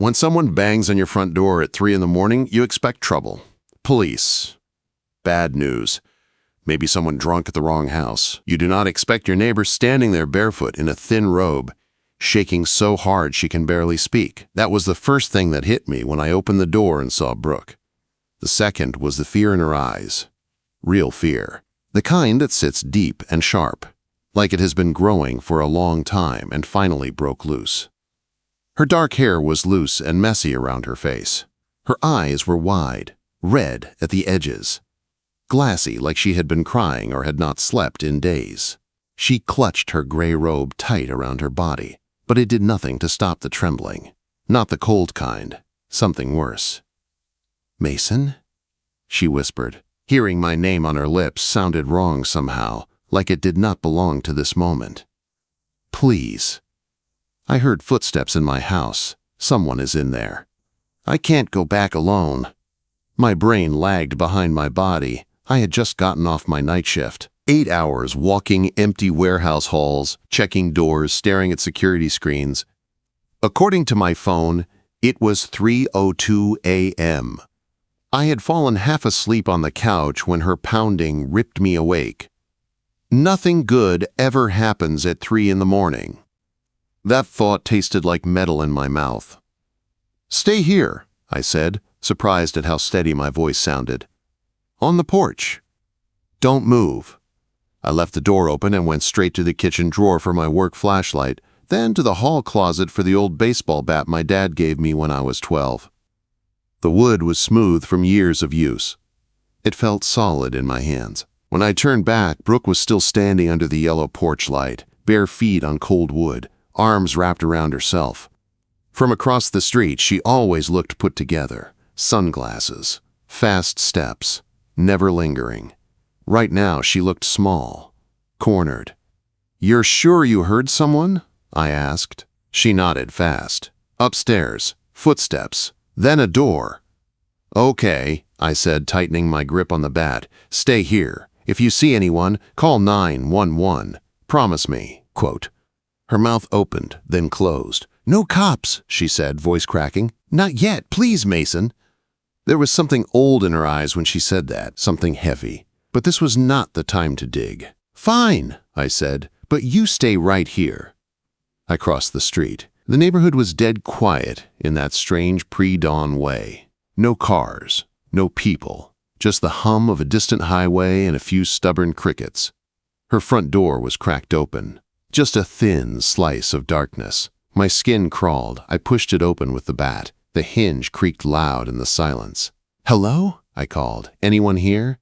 When someone bangs on your front door at 3 in the morning, you expect trouble. Police. Bad news. Maybe someone drunk at the wrong house. You do not expect your neighbor standing there barefoot in a thin robe, shaking so hard she can barely speak. That was the first thing that hit me when I opened the door and saw Brooke. The second was the fear in her eyes. Real fear. The kind that sits deep and sharp, like it has been growing for a long time and finally broke loose. Her dark hair was loose and messy around her face. Her eyes were wide, red at the edges, glassy like she had been crying or had not slept in days. She clutched her gray robe tight around her body, but it did nothing to stop the trembling. Not the cold kind, something worse. "Mason?" she whispered. Hearing my name on her lips sounded wrong somehow, like it did not belong to this moment. "Please." I heard footsteps in my house. Someone is in there. I can't go back alone. My brain lagged behind my body. I had just gotten off my night shift. 8 hours walking empty warehouse halls, checking doors, staring at security screens. According to my phone, it was 3:02 a.m. I had fallen half asleep on the couch when her pounding ripped me awake. Nothing good ever happens at 3 in the morning. That thought tasted like metal in my mouth. "Stay here," I said, surprised at how steady my voice sounded. "On the porch. Don't move." I left the door open and went straight to the kitchen drawer for my work flashlight, then to the hall closet for the old baseball bat my dad gave me when I was 12. The wood was smooth from years of use. It felt solid in my hands. When I turned back, Brooke was still standing under the yellow porch light, bare feet on cold wood, arms wrapped around herself. From across the street, she always looked put together. Sunglasses, fast steps, never lingering. Right now, she looked small, cornered. "You're sure you heard someone?" I asked. She nodded fast. "Upstairs, footsteps, then a door." "Okay," I said, tightening my grip on the bat. "Stay here. If you see anyone, call 911. Promise me." Quote. Her mouth opened, then closed. "No cops," she said, voice cracking. "Not yet, please, Mason." There was something old in her eyes when she said that, something heavy. But this was not the time to dig. "Fine," I said, "but you stay right here." I crossed the street. The neighborhood was dead quiet in that strange pre-dawn way. No cars, no people, just the hum of a distant highway and a few stubborn crickets. Her front door was cracked open. Just a thin slice of darkness. My skin crawled. I pushed it open with the bat. The hinge creaked loud in the silence. "Hello?" I called. "Anyone here?"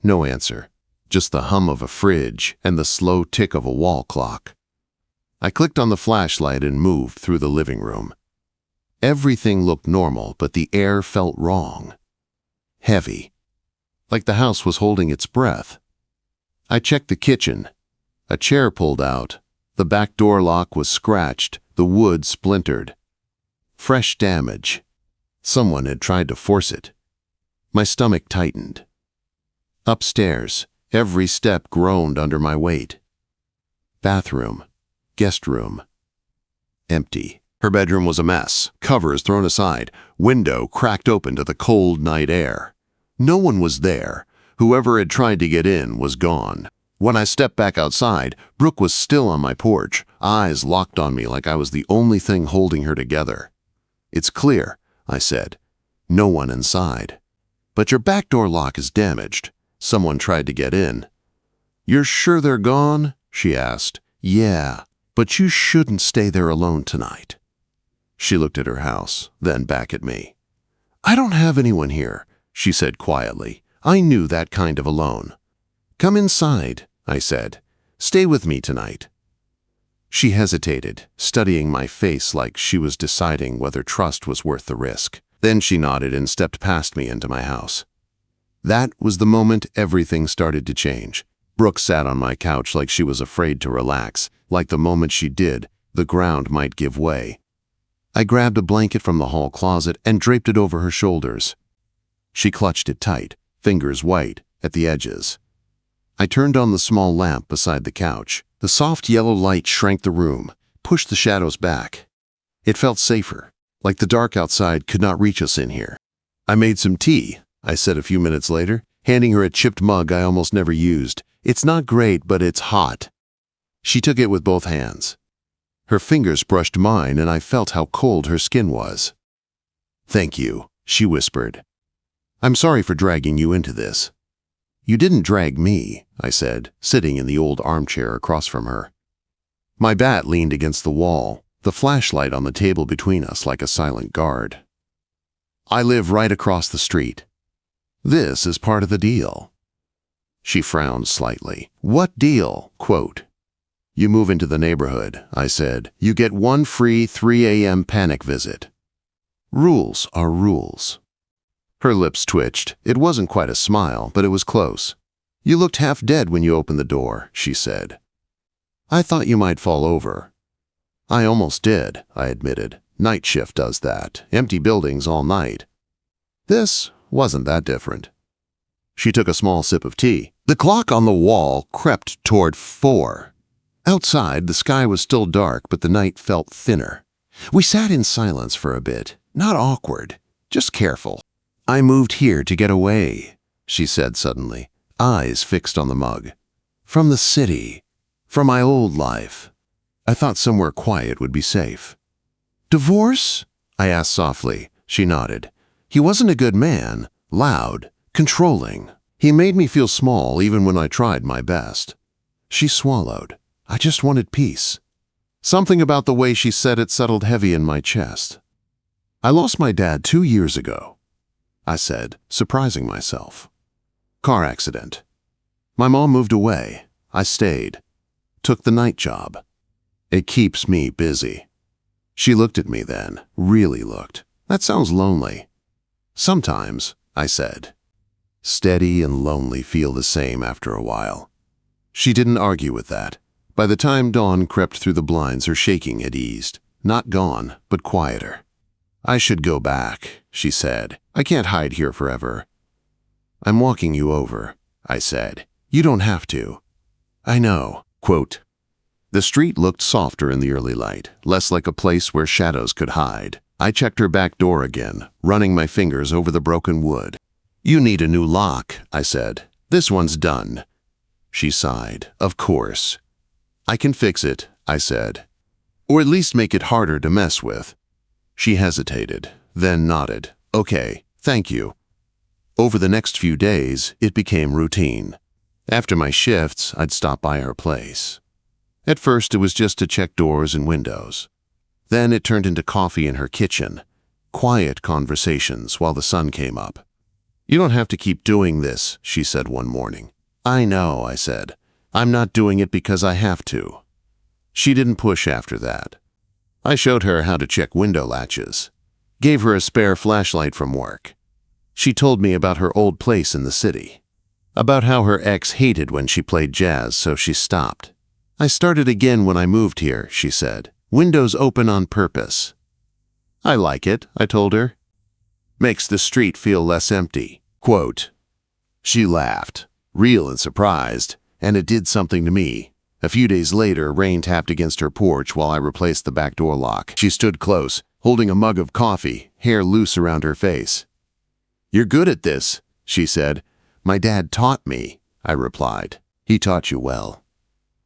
No answer. Just the hum of a fridge and the slow tick of a wall clock. I clicked on the flashlight and moved through the living room. Everything looked normal, but the air felt wrong. Heavy. Like the house was holding its breath. I checked the kitchen. A chair pulled out. The back door lock was scratched, the wood splintered. Fresh damage. Someone had tried to force it. My stomach tightened. Upstairs, every step groaned under my weight. Bathroom, guest room, empty. Her bedroom was a mess, covers thrown aside, window cracked open to the cold night air. No one was there. Whoever had tried to get in was gone. When I stepped back outside, Brooke was still on my porch, eyes locked on me like I was the only thing holding her together. "It's clear," I said. "No one inside." "But your back door lock is damaged. Someone tried to get in." "You're sure they're gone?" she asked. "Yeah, but you shouldn't stay there alone tonight." She looked at her house, then back at me. "I don't have anyone here," she said quietly. I knew that kind of alone. "Come inside," I said. "Stay with me tonight." She hesitated, studying my face like she was deciding whether trust was worth the risk. Then she nodded and stepped past me into my house. That was the moment everything started to change. Brooke sat on my couch like she was afraid to relax, like the moment she did, the ground might give way. I grabbed a blanket from the hall closet and draped it over her shoulders. She clutched it tight, fingers white at the edges. I turned on the small lamp beside the couch. The soft yellow light shrank the room, pushed the shadows back. It felt safer, like the dark outside could not reach us in here. I made some tea, I said a few minutes later, handing her a chipped mug I almost never used. It's not great, but it's hot. She took it with both hands. Her fingers brushed mine, and I felt how cold her skin was. Thank you, she whispered. I'm sorry for dragging you into this. You didn't drag me, I said, sitting in the old armchair across from her. My bat leaned against the wall, the flashlight on the table between us like a silent guard. I live right across the street. This is part of the deal. She frowned slightly. What deal? Quote. You move into the neighborhood, I said. You get one free 3 a.m. panic visit. Rules are rules. Her lips twitched. It wasn't quite a smile, but it was close. You looked half dead when you opened the door, she said. I thought you might fall over. I almost did, I admitted. Night shift does that. Empty buildings all night. This wasn't that different. She took a small sip of tea. The clock on the wall crept toward 4. Outside, the sky was still dark, but the night felt thinner. We sat in silence for a bit, not awkward, just careful. I moved here to get away, she said suddenly, eyes fixed on the mug. From the city, from my old life. I thought somewhere quiet would be safe. Divorce? I asked softly. She nodded. He wasn't a good man, loud, controlling. He made me feel small even when I tried my best. She swallowed. I just wanted peace. Something about the way she said it settled heavy in my chest. I lost my dad 2 years ago, I said, surprising myself. Car accident. My mom moved away. I stayed. Took the night job. It keeps me busy. She looked at me then, really looked. That sounds lonely. Sometimes, I said. Steady and lonely feel the same after a while. She didn't argue with that. By the time dawn crept through the blinds, her shaking had eased. Not gone, but quieter. I should go back, she said. I can't hide here forever. I'm walking you over, I said. You don't have to. I know. Quote. The street looked softer in the early light, less like a place where shadows could hide. I checked her back door again, running my fingers over the broken wood. You need a new lock, I said. This one's done. She sighed. Of course. I can fix it, I said. Or at least make it harder to mess with. She hesitated, then nodded. Okay, thank you. Over the next few days, it became routine. After my shifts, I'd stop by her place. At first, it was just to check doors and windows. Then it turned into coffee in her kitchen, quiet conversations while the sun came up. You don't have to keep doing this, she said one morning. I know, I said. I'm not doing it because I have to. She didn't push after that. I showed her how to check window latches, gave her a spare flashlight from work. She told me about her old place in the city, about how her ex hated when she played jazz, so she stopped. I started again when I moved here, she said. Windows open on purpose. I like it, I told her. Makes the street feel less empty. Quote. She laughed, real and surprised, and it did something to me. A few days later, rain tapped against her porch while I replaced the back door lock. She stood close, holding a mug of coffee, hair loose around her face. You're good at this, she said. My dad taught me, I replied. He taught you well.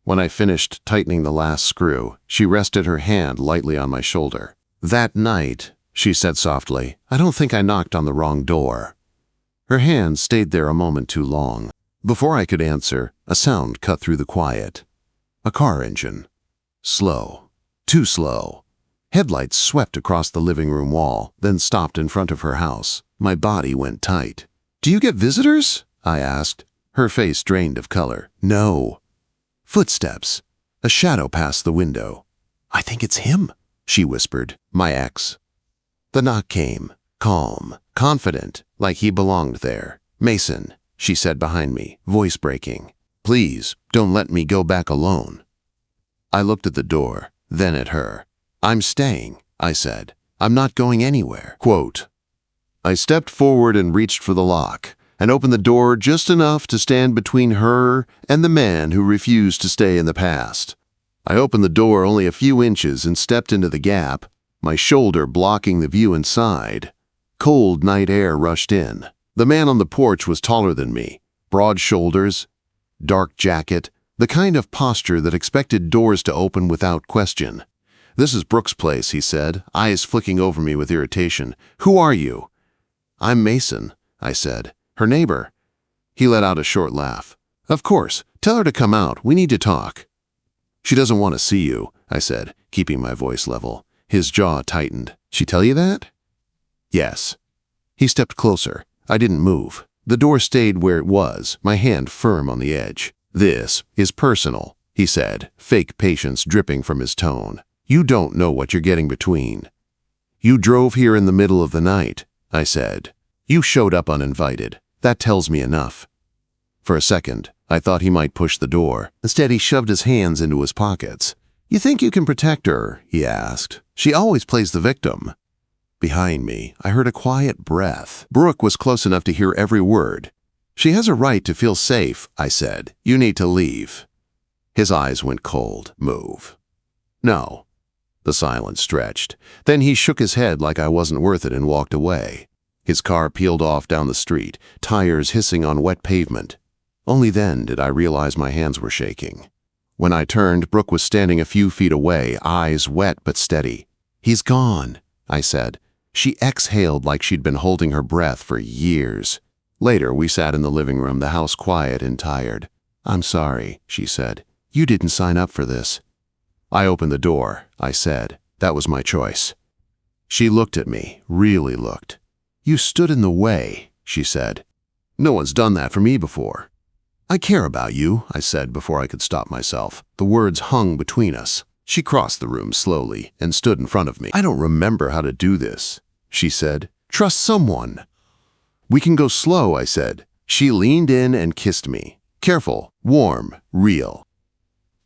When I finished tightening the last screw, she rested her hand lightly on my shoulder. That night, she said softly, I don't think I knocked on the wrong door. Her hand stayed there a moment too long. Before I could answer, a sound cut through the quiet. A car engine. Slow. Too slow. Headlights swept across the living room wall, then stopped in front of her house. My body went tight. Do you get visitors? I asked. Her face drained of color. No. Footsteps. A shadow passed the window. I think it's him, she whispered. My ex. The knock came. Calm. Confident. Like he belonged there. Mason, she said behind me, voice breaking. Please, don't let me go back alone. I looked at the door, then at her. I'm staying, I said. I'm not going anywhere. Quote. I stepped forward and reached for the lock, and opened the door just enough to stand between her and the man who refused to stay in the past. I opened the door only a few inches and stepped into the gap. my shoulder blocking the view inside. Cold night air rushed in. The man on the porch was taller than me, broad shoulders, dark jacket, the kind of posture that expected doors to open without question. "This is Brooke's place," he said, eyes flicking over me with irritation. "Who are you?" "I'm Mason," I said. "Her neighbor." He let out a short laugh. "Of course. Tell her to come out. We need to talk." "She doesn't want to see you," I said, keeping my voice level. His jaw tightened. "She tell you that?" "Yes." He stepped closer. I didn't move. The door stayed where it was, my hand firm on the edge. "This is personal," he said, fake patience dripping from his tone. "You don't know what you're getting between." "You drove here in the middle of the night," I said. "You showed up uninvited. That tells me enough." For a second, I thought he might push the door. Instead, he shoved his hands into his pockets. "You think you can protect her?" he asked. "She always plays the victim." Behind me, I heard a quiet breath. Brooke was close enough to hear every word. "She has a right to feel safe," I said. "You need to leave." His eyes went cold. "Move." "No." The silence stretched. Then he shook his head like I wasn't worth it and walked away. His car peeled off down the street, tires hissing on wet pavement. Only then did I realize my hands were shaking. When I turned, Brooke was standing a few feet away, eyes wet but steady. "He's gone," I said. She exhaled like she'd been holding her breath for years. Later, we sat in the living room, the house quiet and tired. "I'm sorry," she said. "You didn't sign up for this." "I opened the door," I said. "That was my choice." She looked at me, really looked. "You stood in the way," she said. "No one's done that for me before." "I care about you," I said before I could stop myself. The words hung between us. She crossed the room slowly and stood in front of me. "I don't remember how to do this," she said. "Trust someone." "We can go slow," I said. She leaned in and kissed me. Careful, warm, real.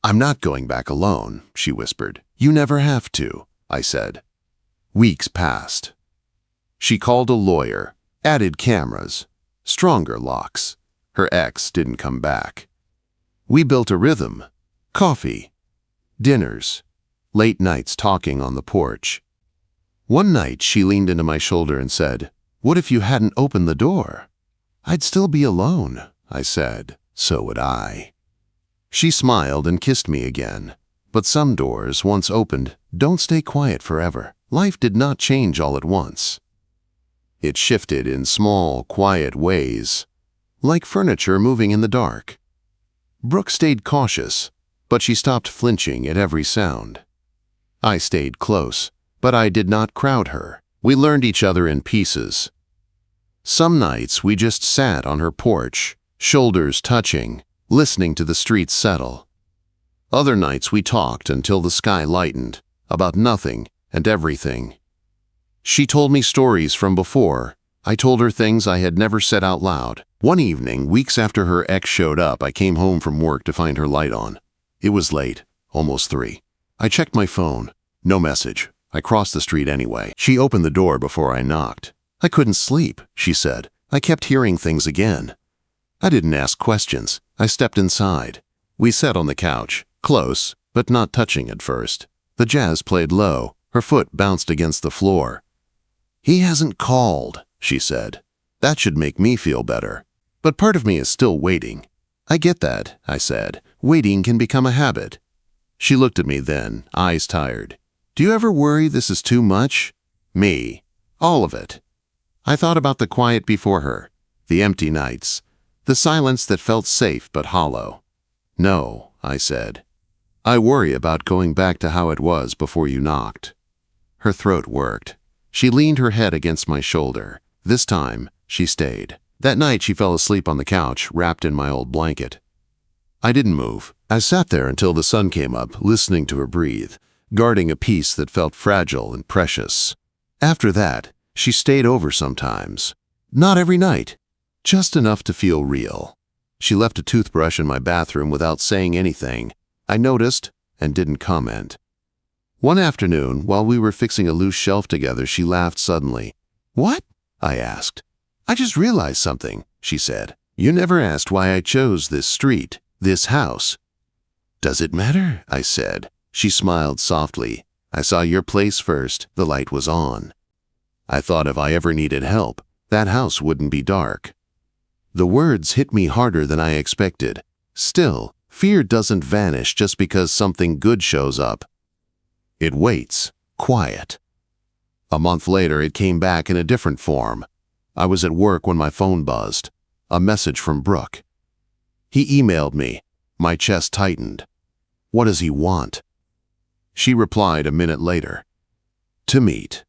"I'm not going back alone," she whispered. "You never have to," I said. Weeks passed. She called a lawyer, added cameras, stronger locks. Her ex didn't come back. We built a rhythm. Coffee, dinners, late nights talking on the porch. One night she leaned into my shoulder and said, "What if you hadn't opened the door?" "I'd still be alone," I said. "So would I." She smiled and kissed me again. But some doors, once opened, don't stay quiet forever. Life did not change all at once. It shifted in small, quiet ways, like furniture moving in the dark. Brooke stayed cautious, but she stopped flinching at every sound. I stayed close, but I did not crowd her. We learned each other in pieces. Some nights we just sat on her porch, shoulders touching, listening to the streets settle. Other nights we talked until the sky lightened, about nothing and everything. She told me stories from before. I told her things I had never said out loud. One evening, weeks after her ex showed up, I came home from work to find her light on. It was late, almost 3. I checked my phone. No message. I crossed the street anyway. She opened the door before I knocked. "I couldn't sleep," she said. "I kept hearing things again." I didn't ask questions. I stepped inside. We sat on the couch, close, but not touching at first. The jazz played low. Her foot bounced against the floor. "He hasn't called," she said. "That should make me feel better. But part of me is still waiting." "I get that," I said. "Waiting can become a habit." She looked at me then, eyes tired. "Do you ever worry this is too much?" "Me. All of it." I thought about the quiet before her, the empty nights, the silence that felt safe but hollow. "No," I said. "I worry about going back to how it was before you knocked." Her throat worked. She leaned her head against my shoulder. This time, she stayed. That night she fell asleep on the couch, wrapped in my old blanket. I didn't move. I sat there until the sun came up, listening to her breathe, guarding a peace that felt fragile and precious. After that, she stayed over sometimes. Not every night, just enough to feel real. She left a toothbrush in my bathroom without saying anything. I noticed and didn't comment. One afternoon, while we were fixing a loose shelf together, she laughed suddenly. "What?" I asked. "I just realized something," she said. "You never asked why I chose this street, this house." "Does it matter?" I said. She smiled softly. I saw your place first. The light was on. I thought if I ever needed help, that house wouldn't be dark. The words hit me harder than I expected. Still, fear doesn't vanish just because something good shows up. It waits, quiet. A month later, it came back in a different form. I was at work when my phone buzzed. A message from Brooke. He emailed me. My chest tightened. What does he want? She replied a minute later. To meet.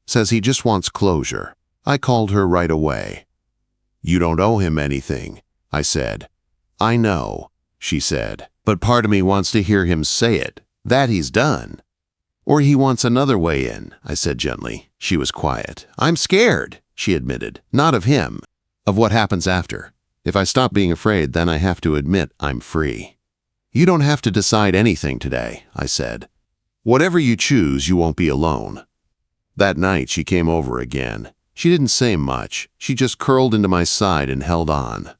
Says he just wants closure. I called her right away. You don't owe him anything, I said. I know, she said, but part of me wants to hear him say it, that he's done. Or he wants another way in, I said gently. She was quiet. I'm scared, she admitted. Not of him, of what happens after. If I stop being afraid, then I have to admit I'm free. You don't have to decide anything today, I said. Whatever you choose, you won't be alone. That night she came over again. She didn't say much. She just curled into my side and held on.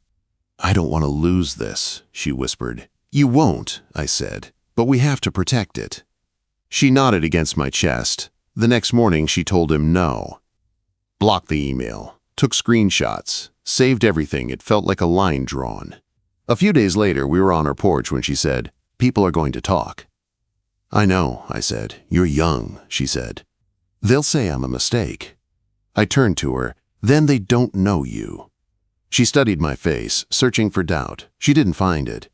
I don't want to lose this, she whispered. You won't, I said, but we have to protect it. She nodded against my chest. The next morning she told him no. Blocked the email, took screenshots, saved everything. It felt like a line drawn. A few days later, we were on her porch when she said, people are going to talk. I know, I said. You're young, she said. They'll say I'm a mistake. I turned to her. Then they don't know you. She studied my face, searching for doubt. She didn't find it.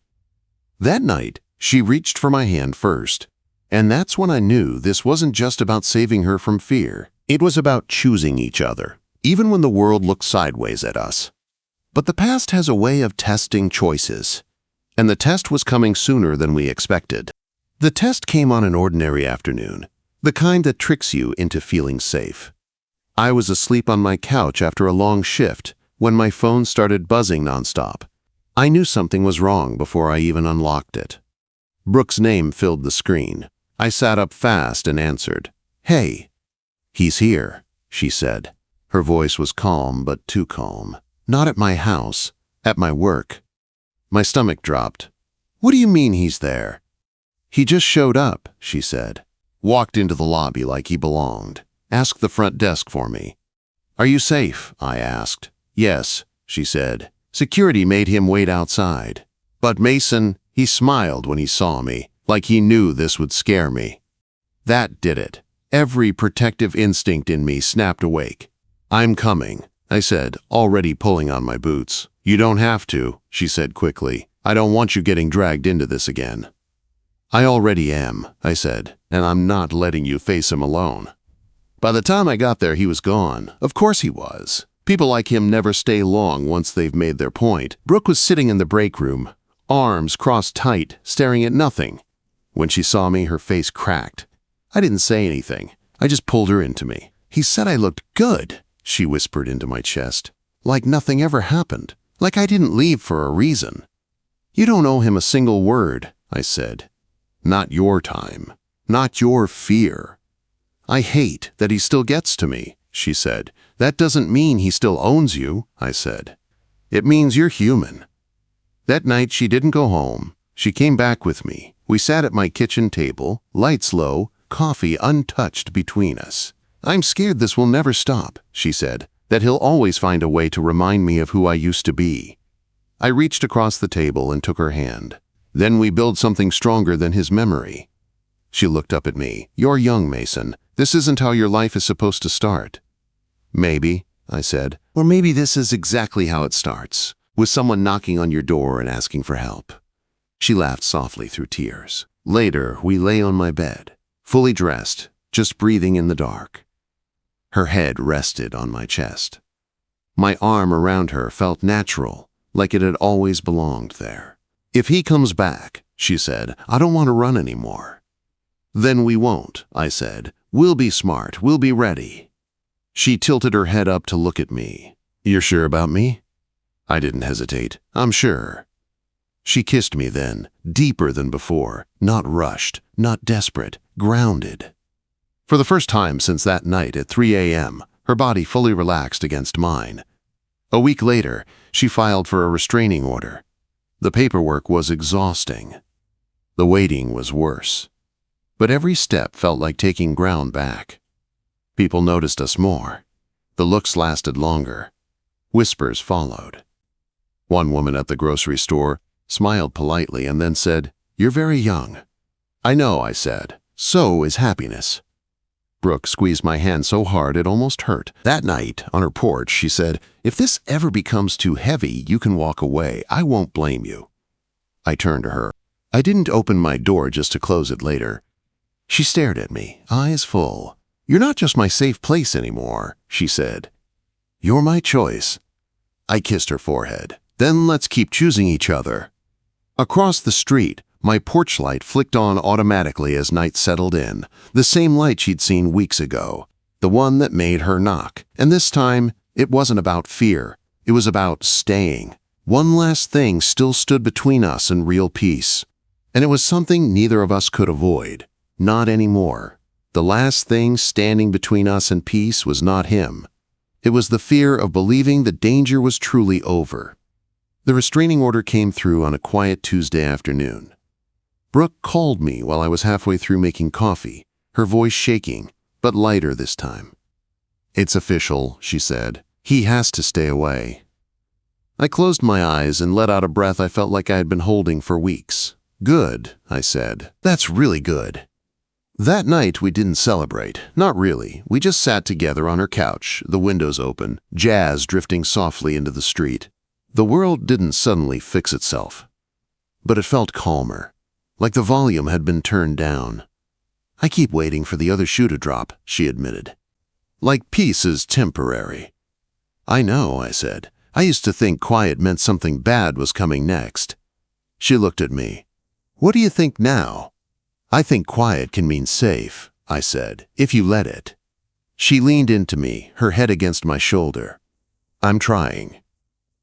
That night, she reached for my hand first. And that's when I knew this wasn't just about saving her from fear. It was about choosing each other, even when the world looked sideways at us. But the past has a way of testing choices. And the test was coming sooner than we expected. The test came on an ordinary afternoon, the kind that tricks you into feeling safe. I was asleep on my couch after a long shift when my phone started buzzing nonstop. I knew something was wrong before I even unlocked it. Brooke's name filled the screen. I sat up fast and answered. Hey. He's here, she said. Her voice was calm, but too calm. Not at my house, at my work. My stomach dropped. What do you mean he's there? He just showed up, she said. Walked into the lobby like he belonged. Asked the front desk for me. Are you safe? I asked. Yes, she said. Security made him wait outside. But Mason, he smiled when he saw me, like he knew this would scare me. That did it. Every protective instinct in me snapped awake. I'm coming, I said, already pulling on my boots. You don't have to, she said quickly. I don't want you getting dragged into this again. I already am, I said, and I'm not letting you face him alone. By the time I got there, he was gone. Of course he was. People like him never stay long once they've made their point. Brooke was sitting in the break room, arms crossed tight, staring at nothing. When she saw me, her face cracked. I didn't say anything. I just pulled her into me. He said I looked good, she whispered into my chest. Like nothing ever happened. Like I didn't leave for a reason. You don't owe him a single word, I said. Not your time. Not your fear. I hate that he still gets to me, she said. That doesn't mean he still owns you, I said. It means you're human. That night she didn't go home. She came back with me. We sat at my kitchen table, lights low, coffee untouched between us. I'm scared this will never stop, she said, that he'll always find a way to remind me of who I used to be. I reached across the table and took her hand. Then we build something stronger than his memory. She looked up at me. You're young, Mason. This isn't how your life is supposed to start. Maybe, I said. Or maybe this is exactly how it starts, with someone knocking on your door and asking for help. She laughed softly through tears. Later, we lay on my bed, fully dressed, just breathing in the dark. Her head rested on my chest. My arm around her felt natural, like it had always belonged there. If he comes back, she said, I don't want to run anymore. Then we won't, I said. We'll be smart. We'll be ready. She tilted her head up to look at me. You're sure about me? I didn't hesitate. I'm sure. She kissed me then, deeper than before, not rushed, not desperate, grounded. For the first time since that night at 3 a.m., her body fully relaxed against mine. A week later, she filed for a restraining order. The paperwork was exhausting. The waiting was worse. but every step felt like taking ground back. People noticed us more. The looks lasted longer. Whispers followed. One woman at the grocery store smiled politely and then said, "You're very young." "I know," I said. "So is happiness." Brooke squeezed my hand so hard it almost hurt. That night, on her porch, she said, "If this ever becomes too heavy, you can walk away. I won't blame you." I turned to her. I didn't open my door just to close it later. She stared at me, eyes full. "You're not just my safe place anymore," she said. "You're my choice." I kissed her forehead. "Then let's keep choosing each other." Across the street, my porch light flicked on automatically as night settled in, the same light she'd seen weeks ago, the one that made her knock. And this time, it wasn't about fear. It was about staying. One last thing still stood between us and real peace. And it was something neither of us could avoid. Not anymore. The last thing standing between us and peace was not him. It was the fear of believing the danger was truly over. The restraining order came through on a quiet Tuesday afternoon. Brooke called me while I was halfway through making coffee, her voice shaking, but lighter this time. "It's official," she said. "He has to stay away." I closed my eyes and let out a breath I felt like I had been holding for weeks. "Good," I said. "That's really good." That night we didn't celebrate. Not really. We just sat together on her couch, the windows open, jazz drifting softly into the street. The world didn't suddenly fix itself, but it felt calmer, like the volume had been turned down. "I keep waiting for the other shoe to drop," she admitted. "Like peace is temporary." "I know," I said. "I used to think quiet meant something bad was coming next." She looked at me. "What do you think now?" "I think quiet can mean safe," I said, "if you let it." She leaned into me, her head against my shoulder. "I'm trying."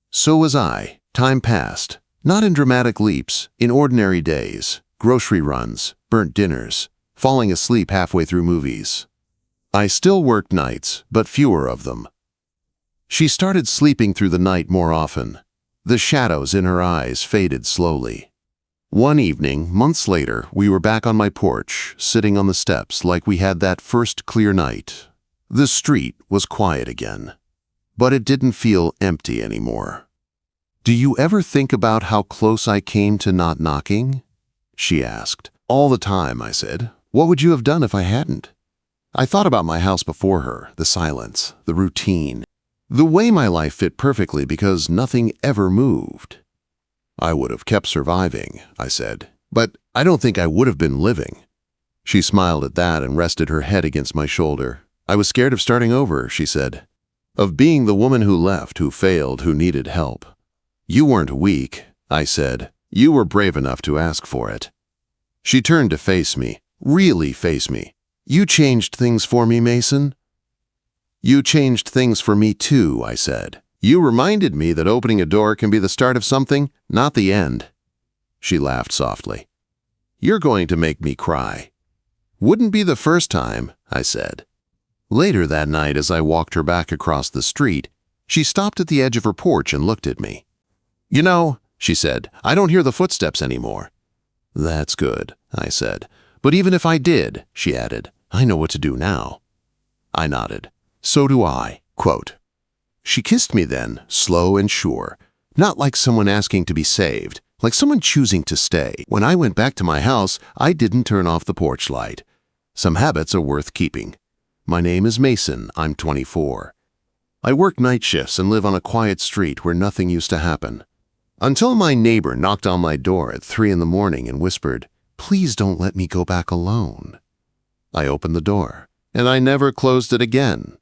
So was I. Time passed. Not in dramatic leaps, in ordinary days, grocery runs, burnt dinners, falling asleep halfway through movies. I still worked nights, but fewer of them. She started sleeping through the night more often. The shadows in her eyes faded slowly. One evening, months later, we were back on my porch, sitting on the steps like we had that first clear night. The street was quiet again, but it didn't feel empty anymore. "Do you ever think about how close I came to not knocking?" she asked. "All the time," I said. "What would you have done if I hadn't?" I thought about my house before her, the silence, the routine, the way my life fit perfectly because nothing ever moved. "I would have kept surviving," I said, "but I don't think I would have been living." She smiled at that and rested her head against my shoulder. "I was scared of starting over," she said, "of being the woman who left, who failed, who needed help." "You weren't weak," I said. "You were brave enough to ask for it." She turned to face me, really face me. "You changed things for me, Mason." "You changed things for me too," I said. "You reminded me that opening a door can be the start of something, not the end." She laughed softly. "You're going to make me cry." "Wouldn't be the first time," I said. Later that night, as I walked her back across the street, she stopped at the edge of her porch and looked at me. "You know," she said, "I don't hear the footsteps anymore." "That's good," I said. "But even if I did," she added, "I know what to do now." I nodded. "So do I." Quote. She kissed me then, slow and sure, not like someone asking to be saved, like someone choosing to stay. When I went back to my house, I didn't turn off the porch light. Some habits are worth keeping. My name is Mason. I'm 24. I work night shifts and live on a quiet street where nothing used to happen. Until my neighbor knocked on my door at 3 in the morning and whispered, "Please don't let me go back alone." I opened the door, and I never closed it again.